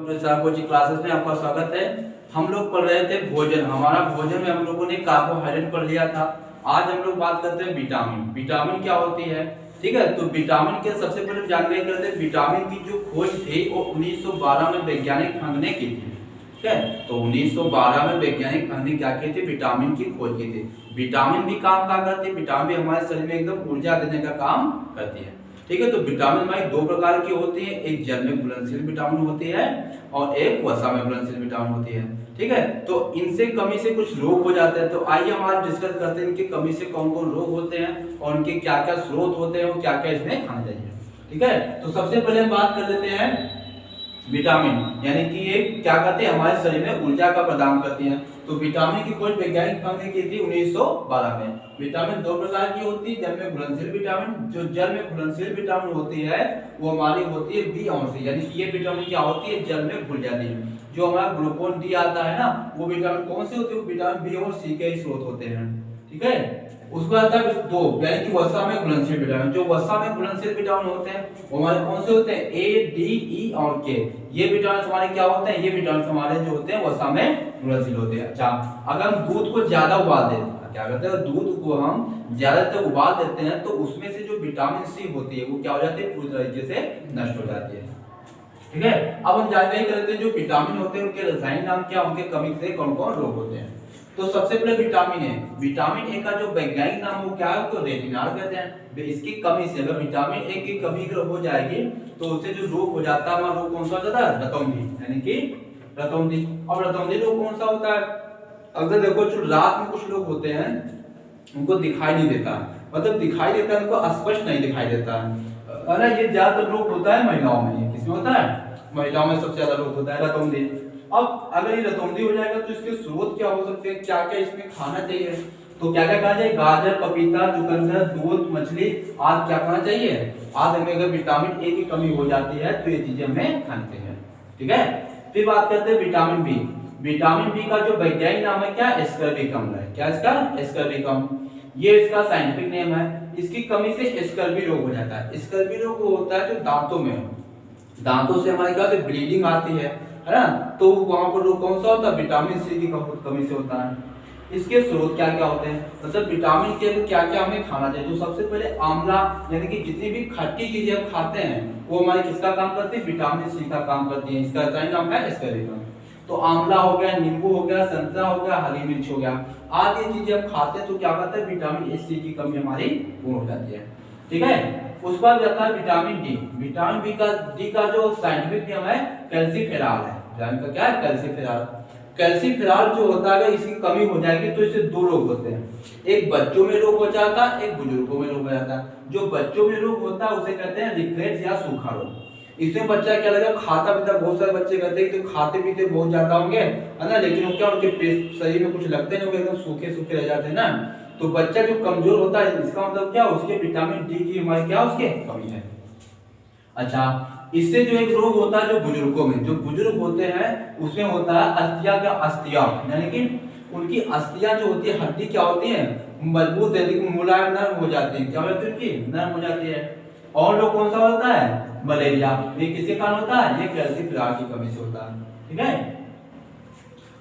Coaching classes में आपका स्वागत है। हम लोग पढ़ रहे थे भोजन। हमारा भोजन में हम लोगों ने कार्बोहाइड्रेट पढ़ लिया था। आज हम लोग बात करते हैं विटामिन। विटामिन क्या होती है, ठीक है। तो विटामिन के सबसे पहले जानकारी करते हैं। विटामिन की जो खोज थी वो 1912 में वैज्ञानिक फंग ने की थी, ठीक है। तो 1912 में वैज्ञानिक फंग ने क्या की थी, विटामिन की खोज की थी। विटामिन भी काम क्या करती है, विटामिन भी हमारे शरीर में एकदम ऊर्जा देने का काम करती है, ठीक है। तो विटामिन हमारी दो प्रकार की होती है, एक जल में घुलनशील विटामिन होती है और एक वसा में घुलनशील विटामिन होती है, ठीक है। तो इनसे कमी से कुछ रोग हो जाते हैं। तो आइए हम आज डिस्कस करते हैं इनकी कमी से कौन कौन रोग होते हैं और उनके क्या क्या स्रोत होते हैं और क्या क्या इसमें खाना चाहिए, ठीक है। तो सबसे पहले हम बात कर लेते हैं विटामिन, यानी कि ये क्या करते हैं, हमारे शरीर में ऊर्जा का प्रदान करती हैं। तो विटामिन की खोज वैज्ञानिक फंग ने की थी 1912 में। विटामिन दो प्रकार की होती है, जल में घुलनशील विटामिन। जो जल में घुलनशील विटामिन होती है वो हमारी होती है बी और सी, यानी कि ये विटामिन क्या होती है, जल में घुल जाती है। जो हमारा ग्लूकोन डी आता है ना, वो विटामिन कौन से होते हैं, विटामिन बी और सी के स्रोत होते हैं, ठीक है। उसके बाद आता है दो, यानी कि वसा में घुलनशील विटामिन। जो वसा में घुलनशील विटामिन होते हैं वो हमारे कौन से होते हैं, ए डी ई और के। ये विटामिन हमारे क्या होते हैं, ये विटामिन हमारे जो होते हैं वसा में घुलनशील होते हैं। अच्छा, अगर हम दूध को ज्यादा उबाल देते हैं, क्या करते हैं, दूध को हम ज्यादातर उबाल देते हैं तो उसमें से जो विटामिन सी होती है वो क्या हो जाती है, पूरी तरीके से नष्ट हो जाती है, ठीक है। अब हम जानकारी करते हैं जो विटामिन होते हैं उनके रासायनिक नाम क्या, उनके कमी से कौन कौन रोग होते हैं। तो सबसे पहले विटामिन ए। विटामिन ए का जो वैज्ञानिक नाम वो क्या है, उसको रेटिनॉल कहते हैं। इसकी कमी से अगर विटामिन ए की कमी हो जाएगी तो उससे जो रोग हो जाता है, रोग कौन सा हो जाता है, रतौंधी, यानी कि रतौंधी। अब रतौंधी रोग कौन सा होता है, अगर देखो जो रात में कुछ लोग होते हैं उनको दिखाई नहीं देता, मतलब दिखाई देता है उनको स्पष्ट नहीं दिखाई देता है ना। ये ज्यादातर रोग होता है महिलाओं में। किसमें होता है, महिलाओं में सबसे ज्यादा रोग होता है रतौंधी। अब अगर ये रतौंधी हो जाएगा तो इसके स्रोत क्या हो सकते हैं, क्या क्या इसमें खाना चाहिए। तो क्या क्या खाना चाहिए, गाजर, पपीता, चुकंदर, दूध, मछली आदि क्या खाना चाहिए। आज हमें अगर विटामिन ए की कमी हो जाती है तो ये चीजें हमें खानी चाहिए, ठीक है। फिर बात करते हैं विटामिन बी। विटामिन बी का जो वैज्ञानिक नाम है क्या, एस्कर्बिकम है। क्या इसका, एस्कर्बिकम, ये इसका साइंटिफिक नेम है। इसकी कमी से स्कर्वी रोग हो जाता है। स्कर्वी रोग होता है जो दांतों में, दांतों से हमारे क्या होता है, ब्लीडिंग आती है ना। तो वहां पर रोग कौन सा होता है, विटामिन सी की कमी से होता है। इसके स्रोत क्या क्या होते हैं, मतलब विटामिन के क्या क्या हमें खाना चाहिए। तो सबसे पहले आंवला, यानी कि जितनी भी खट्टी चीजें हम खाते हैं वो हमारे किसका काम करती है, विटामिन सी का काम करती है। इसका रासायनिक नाम क्या है, एस्कर्बिकम। तो आंवला हो गया, नींबू हो गया, संतरा हो गया, हरी मिर्च हो गया, आदि चीजें हम खाते हैं तो क्या करता है, विटामिन सी की कमी हमारी पूर्ण हो जाती है, ठीक है। उस पर जाता है विटामिन डी। विटामिन डी का जो साइंटिफिक नेम है कैल्सीफेरॉल है। विटामिन का क्या है, कैल्सीफेरॉल। कैल्सीफेरॉल जो होता है इसकी कमी हो जाएगी तो इससे दो रोग होते हैं, एक बच्चों में रोग हो जाता है, एक बुजुर्गों में रोग हो जाता है। जो बच्चों में रोग होता है उसे कहते हैं रिकेट्स या सूखा रोग। इसमें बच्चा क्या लगा, खाता पीता, बहुत सारे बच्चे कहते हैं कि तो खाते पीते बहुत ज्यादा होंगे है ना, लेकिन वो क्या उनके शरीर में कुछ लगते नहीं होंगे, एकदम सूखे सूखे रह जाते हैं ना। तो बच्चा जो कमजोर होता है इसका मतलब क्या, उसके विटामिन डी की हमारी क्या, उसके कमी है। अच्छा, इससे जो एक रोग होता है जो बुजुर्गों में, जो बुजुर्ग होते हैं उसमें होता है अस्थिया का अस्थिया, यानी कि उनकी अस्थियां जो होती है, हड्डी क्या होती है, मजबूत है, लेकिन मुलायम नरम हो जाती है। क्या होती है, उनकी नरम हो जाती है। और लोग कौन सा होता है, मलेरिया, ये किसके कारण होता है, ये कैल्सीफेरॉल की कमी से होता है, ठीक है।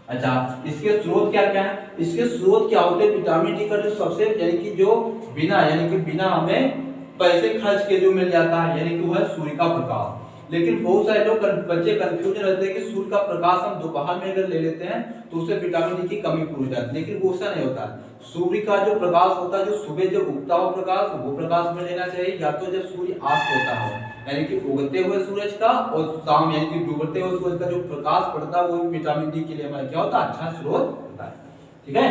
अच्छा, इसके स्रोत क्या क्या है, इसके स्रोत क्या होते हैं, विटामिन डी का जो सबसे, यानी कि जो बिना, यानी कि बिना हमें पैसे खर्च के जो मिल जाता है, यानी कि वो है सूर्य का प्रकाश। लेकिन बहुत सारे लोग बच्चे कंफ्यूज रहते हैं कि सूर्य का प्रकाश हम दोपहर में अगर ले लेते हैं तो उससे विटामिन डी की कमी पूरी हो जाती है, लेकिन वो ऐसा नहीं होता। सूर्य का जो प्रकाश होता है, जो सुबह जब उगता हुआ प्रकाश, वो प्रकाश में लेना चाहिए, या तो जब सूर्य अस्त होता है, यानी कि उगते हुए सूरज का, और शाम यानी कि डूबते हुए सूरज का जो प्रकाश पड़ता है वो विटामिन डी के लिए हमारा क्या होता है, अच्छा स्रोत होता है, ठीक है।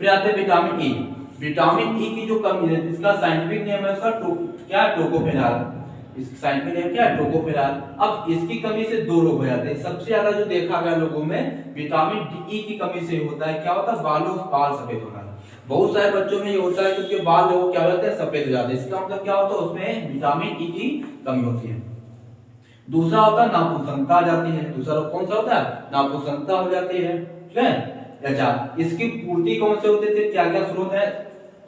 फिर आते हैं विटामिन ई। विटामिन ई की जो कमी है, इसका साइंटिफिक नेम है इसका क्या, टोकोफेरॉल। इसका साइंटिफिक नेम क्या है, टोकोफेरॉल। अब इसकी कमी से दो रोग हो जाते हैं। सबसे ज्यादा जो देखा गया लोगों में विटामिन डी की कमी से होता है, क्या होता है, बाल सफेद होना। बहुत सारे बच्चों में ये होता है कि उनके बाल जो क्या हो जाते हैं, सफेद हो जाते हैं। इसका मतलब क्या होता है, उसमें विटामिन ई की कमी होती है। दूसरा होता है नाखूनता आ जाती है। दूसरा रोग कौन सा होता है, नाखूनता हो जाती है, ठीक है। अच्छा, इसकी पूर्ति कौन से होते थे, क्या क्या स्रोत है।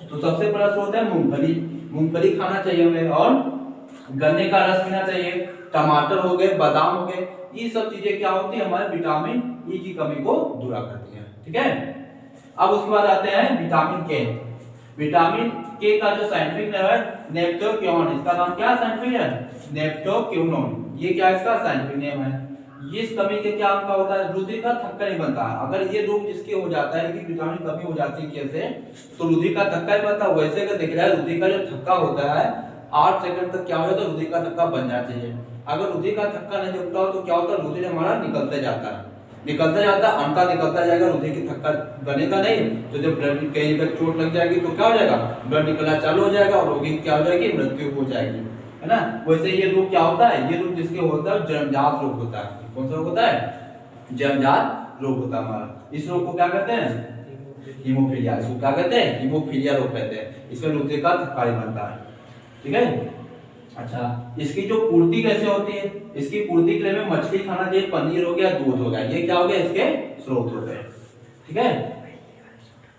तो सबसे बड़ा स्रोत है मूंगफली। मूंगफली खाना चाहिए हमें, और गन्ने का रस पीना चाहिए, टमाटर हो गए, बादाम हो गए, ये सब चीजें क्या होती है हमारे विटामिन ई की कमी को दूर करती है। ठीक है, अब उसके बाद आते हैं विटामिन के। विटामिन के का जो साइंटिफिक नेम है नेप्टोक्योन, इसका नाम क्या साइंटिफिक है, नेप्टोक्योनोन, ये क्या इसका साइंटिफिक नेम है। ये इस कमी के क्या आपका होता है, रुधिर का थक्का नहीं बनता है। अगर ये रोग जिसके हो जाता है कि विटामिन कमी हो जाती है कैसे, तो रुधिर का थक्का ही बनता है। वैसे अगर देख रहा है रुधिर का जो थक्का होता है 8 सेकंड तक क्या हो जाता है, रुधिर का थक्का बन जाना चाहिए। अगर रुधिर का थक्का नहीं जुड़ता हो तो क्या होता है, रुधिर हमारा निकलते जाता है, निकलता जाता है, अंता निकलता जाएगा, रुधिर की थक्का बनेगा नहीं। तो जब ब्लड कहीं पर चोट लग जाएगी तो क्या हो जाएगा, ब्लड निकलना चालू हो जाएगा और रोगी क्या हो जाएगी, मृत्यु हो जाएगी, है ना। वैसे ये रोग क्या होता है, ये रोग जिसके होता है जन्मजात रोग होता है। कौन सा रोग होता है, जन्मजात रोग होता है हमारा। इस रोग को क्या कहते हैं, हीमोफीलिया। इसको क्या कहते हैं, हीमोफीलिया रोग कहते हैं। इसमें रुधिर का थक्का बनता है। ठीक है, अच्छा इसकी जो पूर्ति कैसे होती है, इसकी पूर्ति के लिए में मछली खाना चाहिए, पनीर हो गया, दूध हो गया, ये क्या हो गया इसके स्रोत होते हैं। ठीक है,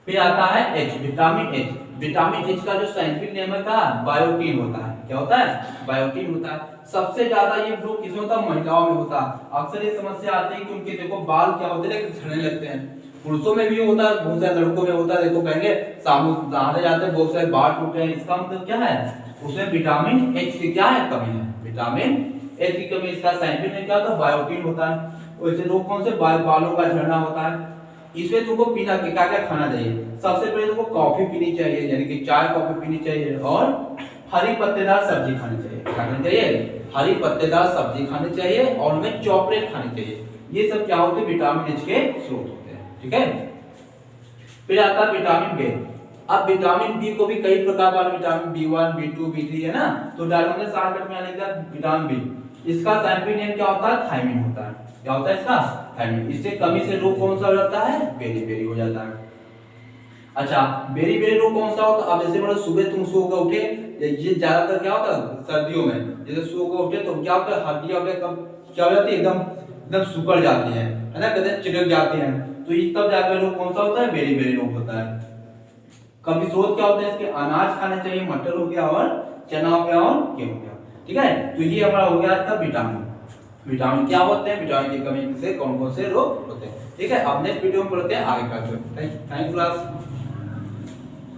फिर आता है H, vitamin H. Vitamin H का जो साइंटिफिक नेम है क्या, बायोटीन होता है। क्या होता है, बायोटीन होता है। सबसे ज्यादा ये रोग किसमें होता है, महिलाओं में होता है। अक्सर ये समस्या आती है कि उनके देखो बाल क्या होते हैं, झड़ने लगते हैं। पुरुषों में भी होता है, बहुत सारे लड़कों में होता है। देखो कहेंगे साबुन नहाने जाते हैं, बहुत सारे बाल टूटे हैं, इसका मतलब क्या है, उसमें विटामिन एच की क्या है, कमी है। विटामिन एच की कमी, इसका साइंटिफिक नेम क्या होता है, बायोटीन होता है। वैसे रोग कौन से, बालों का झड़ना होता है। इसमें तुमको पीना क्या क्या खाना चाहिए, सबसे पहले तुमको कॉफी पीनी चाहिए, यानी कि चाय कॉफी पीनी चाहिए, और हरी पत्तेदार सब्जी खानी चाहिए। क्या खानी चाहिए, हरी पत्तेदार सब्जी खानी चाहिए, और उनमें चॉकलेट खानी चाहिए। ये सब क्या होते हैं, विटामिन एच के स्रोत होते हैं। ठीक है, फिर आता है विटामिन बी। अब विटामिन बी को भी कई प्रकार का, विटामिन B1, B2, B3 है ना। तो डायग्राम में शॉर्टकट में लिखा है विटामिन बी। इसका साइंटिफिक नेम क्या होता है, थायमिन होता है। क्या होता है इसका, थायमिन। इससे कमी से रोग कौन सा हो जाता है, बेरी बेरी हो जाता है। अच्छा बेरी बेरी रोग कौन सा होता है, अब जैसे मतलब सुबह तुम सो कर उठे, ये ज्यादातर क्या होता है सर्दियों में, जैसे सो कर उठे तो क्या होता है, हड्डियां क्या हो जाती है, एकदम एकदम सुकड़ जाती है ना, कहते हैं चिटक जाती हैं। तो ये तब जाकर रोग कौन सा होता है, बेरी बेरी रोग होता है। कभी स्रोत क्या होता है इसके, अनाज खाने चाहिए, मटर हो गया और चना हो गया और गेहूं हो गया। ठीक है, तो ये हमारा हो गया आज का विटामिन। विटामिन क्या होते हैं, विटामिन की कमी से कौन कौन से रोग होते हैं। ठीक है, अब नेक्स्ट वीडियो में पढ़ते हैं आगे का। Thank you class.